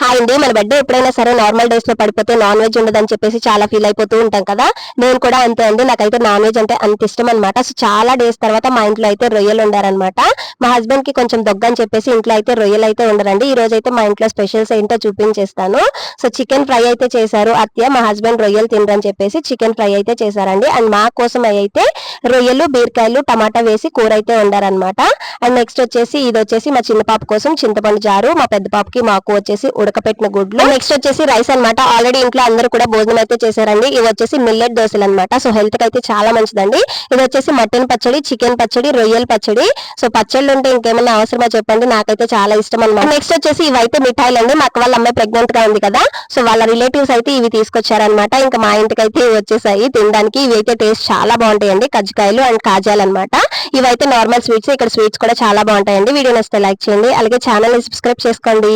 Hi అండి. మన birthday ఎప్పుడైనా సరే నార్మల్ డేస్ లో పడిపోతే నాన్ వెజ్ ఉండదని చెప్పేసి చాలా ఫీల్ అయిపోతూ ఉంటాం కదా. నేను కూడా అంతే అండి. నాకైతే నాన్ వెజ్ అంటే అంత ఇష్టం అనమాట. సో చాలా డేస్ తర్వాత మా ఇంట్లో అయితే రొయ్యలు ఉండారనమాట. మా హస్బెండ్ కి కొంచెం దొగ్గని చెప్పేసి ఇంట్లో అయితే రొయ్యలు అయితే ఉండరండి. ఈ రోజు అయితే మా ఇంట్లో స్పెషల్స్ ఏంటో చూపించేస్తాను. సో చికెన్ ఫ్రై అయితే చేశారు అత్తయ్య. మా హస్బెండ్ రొయ్యలు తినరని చెప్పేసి చికెన్ ఫ్రై అయితే చేశారండి. అండ్ మా కోసం అయితే రొయ్యలు, బీరకాయలు, టమాటా వేసి కూర అయితే వండారనమాట. అండ్ నెక్స్ట్ వచ్చేసి ఇది వచ్చేసి మా చిన్న పాప కోసం చింతపండు జారు, మా పెద్ద పాపకి మాకు వచ్చేసి ఉడకపెట్టిన గుడ్లు. నెక్స్ట్ వచ్చేసి రైస్ అనమాట. ఆల్రెడీ ఇంట్లో అందరూ కూడా భోజనం అయితే చేశారండి. ఇవి వచ్చేసి మిల్లెట్ దోశలు అనమాట. సో హెల్త్ కి అయితే చాలా మంచిదండి. ఇది వచ్చేసి మటన్ పచ్చడి, చికెన్ పచ్చడి, రొయ్యల పచ్చడి. సో పచ్చళ్ళు ఉంటే ఇంకేమైనా అవసరమా చెప్పండి, నాకైతే చాలా ఇష్టం అనమాట. నెక్స్ట్ వచ్చేసి ఇవైతే మిఠాయిలు అండి. మా అక్క వాళ్ళ అమ్మాయి ప్రెగ్నెంట్ గా ఉంది కదా, సో వాళ్ళ రిలేటివ్స్ అయితే ఇవి తీసుకొచ్చారనమాట. ఇంకా మా ఇంటికి అయితే ఇవి వచ్చేసాయి తినడానికి. ఇవి అయితే టేస్ట్ చాలా బాగుంటాయండి, కజ్జికాయలు అండ్ కాజాలు అనమాట. ఇవైతే నార్మల్ స్వీట్స్. ఇక్కడ స్వీట్స్ కూడా చాలా బాగుంటాయండి. వీడియో నచ్చితే లైక్ చేయండి, అలాగే ఛానల్ ని సబ్స్క్రైబ్ చేసుకోండి.